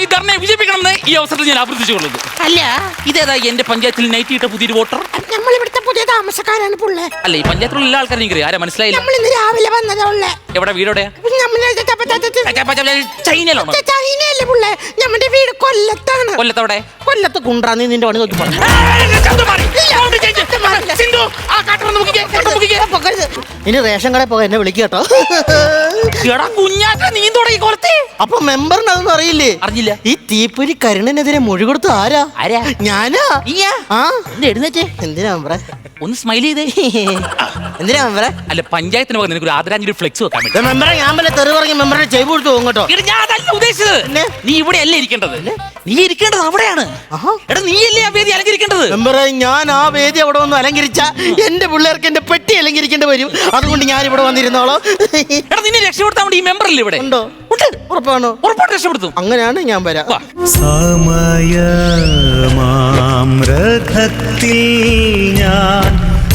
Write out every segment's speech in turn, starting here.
ഈ ധർണയെ വിജയിപ്പിക്കണമെന്ന് ഈ അവസരത്തിൽ ഞാൻ അഭ്യർത്ഥിച്ചുകൊള്ളുന്നു. അല്ല, ഇതേതാ എന്റെ പഞ്ചായത്തിൽ നൈറ്റ് ഇട്ട പുതിയൊരു വോട്ടർ? നമ്മൾ ഇവിടുത്തെ പുതിയ താമസക്കാരാണ് പുള്ളേ. അല്ല, ഈ പഞ്ചായത്തിലുള്ള എല്ലാ ആൾക്കാരും എനിക്ക് ആരാ മനസ്സിലായില്ല. നമ്മൾ ഇന്ന് രാവിലെ വന്നതാ ഉള്ളേ. എവിടെ വീടോടെയാ? ചൈനയിലാണോ? ചൈനയല്ലേ പുള്ളേ, നമ്മുടെ വീട് കൊല്ലത്താണ്. കൊല്ലത്തവിടെ? കൊല്ലത്ത് കുണ്ട്രാന്ന് നിന്റെ പണി നോക്കി പറഞ്ഞു. ഇനി റേഷൻ കടയിൽ പോകാൻ എന്നെ വിളിക്കട്ടോ. കുഞ്ഞാറ്റ നീ തുടങ്ങി കൊളത്തെ. അപ്പൊ മെമ്പറിന് അതൊന്നും അറിയില്ലേ? അറിഞ്ഞില്ല. ഈ തീപ്പൊരി കരുണനെതിരെ മൊഴി കൊടുത്ത ആരാ? ഞാനാ. എഴുന്നേറ്റേ. എന്തിനാ മെമ്പറെ? ഒന്ന് സ്മൈൽ ചെയ്തേ. എന്തിനാ മെമ്പറെ? അല്ല, പഞ്ചായത്തിന് പകരം നിനക്ക് ഒരു ആദരാഞ്ജലി ഫ്ലെക്സ് വെക്കാൻ വേണ്ടി. മെമ്പറെ ഞാൻ വല്ല തെറി പറഞ്ഞ മെമ്പറെ ചെയ്ത് കൊടുത്തു പോകും കേട്ടോ. ഞാൻ അതല്ല ഉദ്ദേശിച്ചത്. നീ ഇവിടെ അല്ലേ ഇരിക്കേണ്ടത്, നീ ഇരിക്കേണ്ടത് അവിടെയാണ്. എടാ, നീ അല്ലേ ആ വേദി അലങ്കരിക്കേണ്ടത്. മെമ്പറെ, ഞാൻ ആ വേദി അവിടെ വന്ന് അലങ്കരിച്ച എന്റെ പിള്ളേർക്ക് എന്റെ പെട്ടി അലങ്കരിക്കേണ്ടി വരും. അതുകൊണ്ട് ഞാൻ ഇവിടെ വന്നിരുന്നോളോ. എടാ, നിന്നെ രക്ഷപ്പെടുത്താൻ വേണ്ടി ഈ മെമ്പർ അല്ലേ ഇവിടെ ഉണ്ടോ? ഉറപ്പാണോ? ഉറപ്പായിട്ട് രക്ഷപ്പെടുത്തും. അങ്ങനെയാണ് ഞാൻ വരാം. സമയമാമ്രഥത്തിൽ ഞാൻ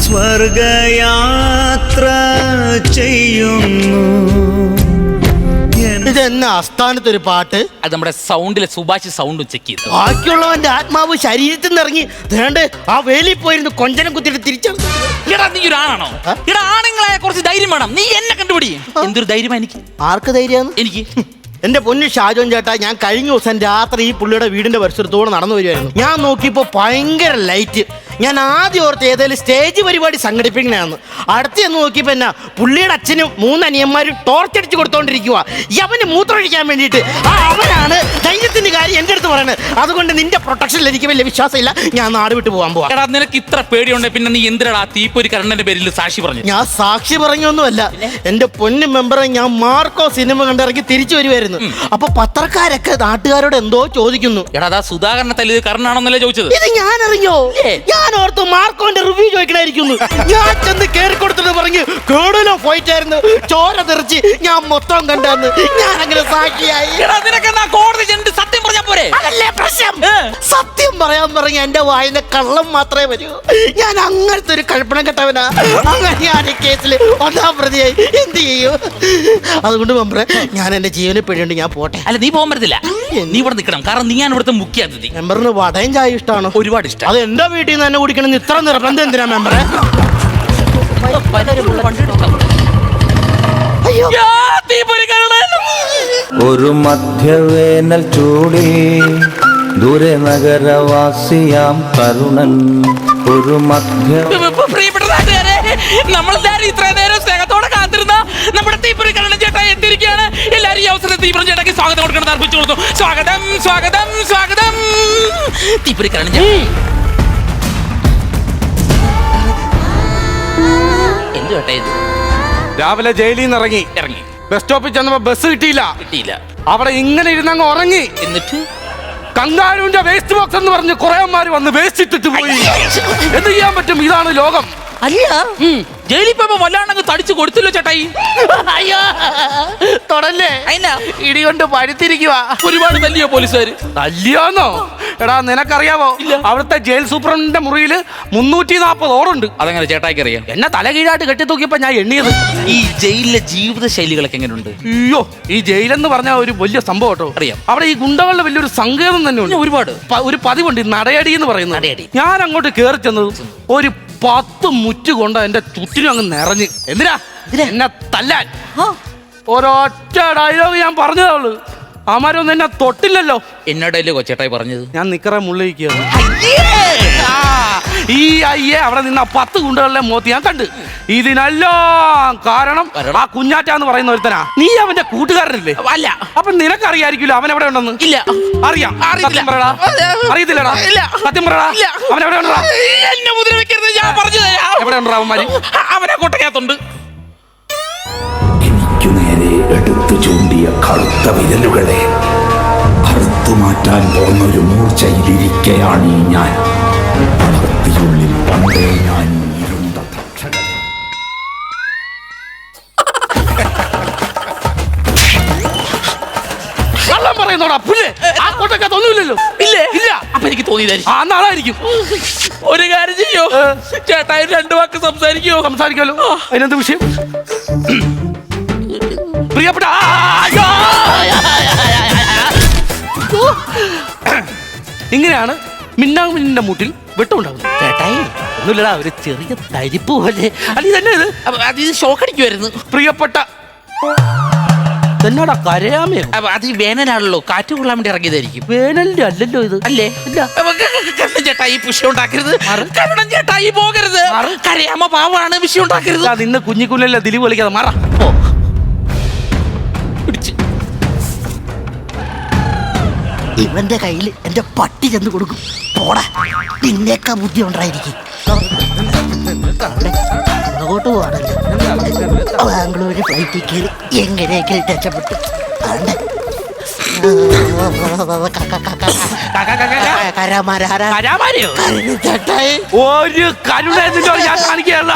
സ്വർഗയാത്ര ചെയ്യുന്നു. ഇതെന്നാ ആസ്ഥാനത്തൊരു പാട്ട്? അത് നമ്മുടെ സൗണ്ടിലെ സുഭാഷ് സൗണ്ട് ചെക്ക് ചെയ്തു. ബാക്കിയുള്ളവന്റെ ആത്മാവ് ശരീരത്തിൽ നിന്ന് ഇറങ്ങി ദേണ്ട് ആ വേലിയിൽ പോയിരുന്നു കൊഞ്ചനം കുത്തിയിട്ട് തിരിച്ചെടുത്തു. എടാ, നീ ഒരു ആണാണോ? എടാ, ആണുങ്ങളായ കുറച്ച് ധൈര്യം വേണം. നീ എന്നെ കണ്ടുപിടി. എന്തൊരു ധൈര്യമാ എനിക്ക്. ആർക്ക് ധൈര്യമാണ്? എനിക്ക്. എന്റെ പൊന്നു ഷാജോൻ ചേട്ടാ, ഞാൻ കഴിഞ്ഞ ദിവസം രാത്രി ഈ പുള്ളിയുടെ വീടിന്റെ പരിസരത്തോടെ നടന്നു വരുമായിരുന്നു. ഞാൻ നോക്കിയപ്പോ ഭയങ്കര ലൈറ്റ്. ഞാൻ ആദ്യം ഓർത്ത് ഏതെങ്കിലും സ്റ്റേജ് പരിപാടി സംഘടിപ്പിക്കണാന്ന്. അടുത്ത് ചെന്ന് നോക്കിയപ്പോ എന്നാ പുള്ളിയുടെ അച്ഛനും 3 അനിയന്മാരും ടോർച്ചടിച്ച് കൊടുത്തോണ്ടിരിക്കുക. അവന് മൂത്രമൊഴിക്കാൻ വേണ്ടിയിട്ട്. അവനാണ് ധൈര്യത്തിന്റെ കാര്യം എന്റെ അടുത്ത് പറയുന്നത്. അതുകൊണ്ട് നിന്റെ പ്രൊട്ടക്ഷനിൽ എനിക്ക് വലിയ വിശ്വാസമില്ല. ഞാൻ നാട് വിട്ട് പോകാൻ പോവാ. എടാ, നിനക്ക് ഇത്ര പേടിയുണ്ടെ പിന്നെ നീ എന്തിനാ തീപ്പൊരി കരണ്ണന്റെ പേരിൽ സാക്ഷി പറഞ്ഞു? ഞാൻ സാക്ഷി പറഞ്ഞൊന്നുമല്ല. എന്റെ പൊന്നു മെമ്പറെ, ഞാൻ മാർക്കോ സിനിമ കണ്ടിറങ്ങി തിരിച്ചു വരുമായിരുന്നു. അപ്പൊ പത്രക്കാരൊക്കെ നാട്ടുകാരോട് എന്തോ ചോദിക്കുന്നു. എടാ, അതാ സുധാകരനെ തല്ലിയത് കർണാണെന്നല്ലേ ചോദിച്ചത്. ഇത് ഞാൻ അറിഞ്ഞോ? ഞാൻ ഓർത്ത് മാർക്കോന്റെ റിവ്യൂ ചോദിക്കണായിരിക്കുന്നു. ഞാൻ ചെന്ന് കേറി കൊടുത്തിട്ട് പറഞ്ഞു കേടലോ ഫൈറ്റ് ആയിരുന്നു, ചോര തെറിച്ച് ഞാൻ മൊത്തം കണ്ടെന്ന്. ഞാൻ അങ്ങനെ സാക്ഷിയായി. കോടതി ചെന്നിട്ട് സത്യം പറഞ്ഞാ പോരെ? അതല്ലേ പ്രശ്നം. സത്യം പറയാൻ പറഞ്ഞ എന്റെ വായിലെ കള്ളം മാത്രമേ വരൂ. ഞാൻ അങ്ങനത്തെ ഒരു കൽപ്പന കെട്ടവനാ. അങ്ങനെ ഞാൻ ഈ കേസിൽ 1-ാം പ്രതിയായി. എന്ത് ചെയ്യൂ? അതുകൊണ്ട് മെമ്പറെ, ഞാൻ എന്റെ ജീവനെ പേടിയുണ്ട്. ഞാൻ പോട്ടെ. അല്ല, നീ പോകാൻ പറ്റത്തില്ല. നീ ഇവിടെ നിൽക്കണം. കാരണം നീ ഞാൻ ഇവിടുത്തെ മുഖ്യ അതിഥി. മെമ്പറിന് വടയും ചായ ഇഷ്ടമാണോ? ഒരുപാട് ഇഷ്ടം. അത് എന്റെ വീട്ടിൽ നിന്ന് തന്നെ കുടിക്കണം. ഇത്ര നിർബന്ധം എന്തിനാ മെമ്പറെ? ഒരു മധ്യവേനൽ ചൂടിൽ ദൂരെ നഗരവാസിയാം തരുണൻ. ഒരു പ്രിയപ്പെട്ട നാട്ടുകാരെ, നമ്മളെല്ലാരും ഇത്ര നേരം സ്നേഹത്തോടെ കാത്തിരുന്ന നമ്മുടെ തീപ്പൊരി കരുണൻ ചേട്ടാ എത്തിയിരിക്കുകയാണ്. എല്ലാരും ഈ അവസരത്തിൽ തീപ്പൊരി ചേട്ടാക്കി സ്വാഗതം കൊടുക്കണം. അർപ്പിച്ചു കൊടുത്തു. സ്വാഗതം, സ്വാഗതം, സ്വാഗതം. തീപ്പൊരി കരുണൻ ചേട്ടാ എന്ത് ചേട്ടാ ഇത്? രാവിലെ ജയിലിൽ നിന്ന് ഇറങ്ങി ബസ് സ്റ്റോപ്പിൽ ചെന്നപ്പോ ബസ് കിട്ടിയില്ല. അവിടെ ഇങ്ങനെ ഇരുന്നങ്ങ് ഉറങ്ങി. എന്നിട്ട് കങ്കാരുവിന്റെ വേസ്റ്റ് ബോക്സ് എന്ന് പറഞ്ഞ് കുറേമാര് വന്ന് വേസ്റ്റ് ഇട്ടിട്ട് പോയി. എന്ത് ചെയ്യാൻ പറ്റും? ഇതാണ് ലോകം. അല്ല, ജയിലിൽ പോയപ്പോ വല്ലാണ്ടങ്ങ് തടിച്ചു കൊടുത്തില്ലോ ചേട്ടായി. അയ്യോ, തൊടല്ലേ. ഇടികൊണ്ട് പഴുത്തിരിക്കുക. ഒരുപാട് തല്ലിയോ പോലീസുകാര്? തല്ലിയോന്നോ? എടാ, നിനക്കറിയാവോ അവിടുത്തെ ജയിൽ സൂപ്രണ്ടിന്റെ മുറിയില് 340 ഓറുണ്ട്. അതങ്ങനെ ചേട്ടായിക്ക് അറിയാം. എന്നെ തലകീഴായിട്ട് കെട്ടിത്തൂക്കിയപ്പോ ഞാൻ എണ്ണിയത്. ഈ ജയിലിലെ ജീവിത ശൈലികളൊക്കെ എങ്ങനെയുണ്ട്? അയ്യോ, ഈ ജയിലെന്ന് പറഞ്ഞ ഒരു വലിയ സംഭവം കേട്ടോ. അറിയാം. അവിടെ ഈ ഗുണ്ടകളുടെ വലിയൊരു സങ്കേതം തന്നെ ഉണ്ട്. ഒരുപാട് ഒരു പതിവുണ്ട്, നടയടി എന്ന് പറയുന്നത്. ഞാൻ അങ്ങോട്ട് കയറി ചെന്നത് ഒരു 10 മുറ്റ് കൊണ്ട് എന്റെ ചുറ്റിനും അങ്ങ് നിറഞ്ഞ്. എന്തിനാ എന്നെ തല്ലാൻ? ഒരൊറ്റ ഡയലോഗ് ഞാൻ പറഞ്ഞതേ. അമാരൊന്നും എന്നെ തൊട്ടില്ലല്ലോ. എന്നോടല്ലേ കൊച്ചേട്ടായി പറഞ്ഞത്? ഞാൻ നിക്കറെ മുള്ളിരിക്കുകയാണ്. ഈ അയ്യേ അവിടെ നിന്ന 10 ഗുണ്ടകളിലെ മോത്തി ഞാൻ കണ്ട്. ഇതിനെല്ലാം കാരണം ആ കുഞ്ഞാറ്റാന്ന് പറയുന്ന ഒരുത്തനാ. നീ അവന്റെ കൂട്ടുകാരനല്ലേ? അല്ല. അപ്പൊ നിനക്കറിയായിരിക്കില്ല അവൻ എവിടെ ഉണ്ടെന്ന്? ഇല്ല. അറിയാം. അറിയത്തില്ലടാ? സത്യം പറയടാ, അവൻ എവിടെ ഉണ്ടോ? എന്നെ മുദ്ര വെക്കരുത്, ഞാൻ പറഞ്ഞു തരാം. എവിടെ ഉണ്ടോ അവന്മാര്? അവനെ കൊട്ടക്കകത്തുണ്ട്. എനിക്കു നേരെ എടുത്തു ചൂണ്ടിയ കറുത്ത വിരലുകളെ അറുത്തു മാറ്റാൻ പോന്നൊരു മൂർച്ചയിലിരിക്കയാണ് ഞാൻ. ഭക്തിയുള്ളിൽ പണ്ടേ ഞാൻ ഇരുണ്ട തക്ഷകൻ. കള്ളം പറയുന്നോടാ പുല്ലേ. ആ കൊട്ടക്കകത്തൊന്നുമില്ലല്ലോ. ഇല്ലേ? ഇല്ല. അപ്പൊ എനിക്ക് തോന്നിയതായിരിക്കും. ആ, നാളായിരിക്കും. ഒരു കാര്യം ചെയ്യോ, ചേട്ടായി 2 വാക്ക് സംസാരിക്കോ? സംസാരിക്കാലോ. അതിനെന്ത് വിഷയം? പ്രിയപ്പെട്ട ഇങ്ങനെയാണ് മിന്നാമിന്നിന്റെ മുട്ടിൽ വെട്ടമുണ്ടാകുന്നത്. ചേട്ടായി ഒന്നുമില്ലടാ, ഒരു ചെറിയ തരിപ്പ് പോലെ. അല്ല ഇതന്നെ ഇത് അപ്പൊ അത് ഇത് ഷോക്ക് അടിക്കുമായിരുന്നു. പ്രിയപ്പെട്ട എന്നാടാ കരയാമയോ? അപ്പൊ അത് ഈ വേനലാണല്ലോ, കാറ്റ് കൊള്ളാൻ വേണ്ടി ഇറങ്ങിയതായിരിക്കും. വേനലിന്റെ അല്ലല്ലോ ഇത്. അല്ലേ? അപ്പൊ കണ്ണൻ ചേട്ടാ ഈ വിഷയം ഉണ്ടാക്കരുത്. കണ്ണൻ ചേട്ടാ ഈ പോകരുത്. കരയാമ്മ പാവാണ്, വിഷയം ഉണ്ടാക്കരുത്. നിന്ന് കുഞ്ഞിക്കുഞ്ഞല്ലേ ദിലി വിളിക്കാതെ മാറാ. പിടിച്ച് ഇവന്റെ കയ്യിൽ എന്റെ പട്ടി ചെന്ന് കൊടുക്കും. പോടാ, നിന്നേക്കാ ബുദ്ധി ഉണ്ടായിരിക്കും. അങ്ങോട്ട് പോകണല്ലോ. ബാംഗ്ലൂര് ഫ്ലൈറ്റിൽ കയറി എങ്ങനെയൊക്കെ രക്ഷപ്പെട്ടു. കരാമാരെയോ? ചേട്ടായി ഒരു കരുണ ഞാൻ കാണിക്കുകയല്ല.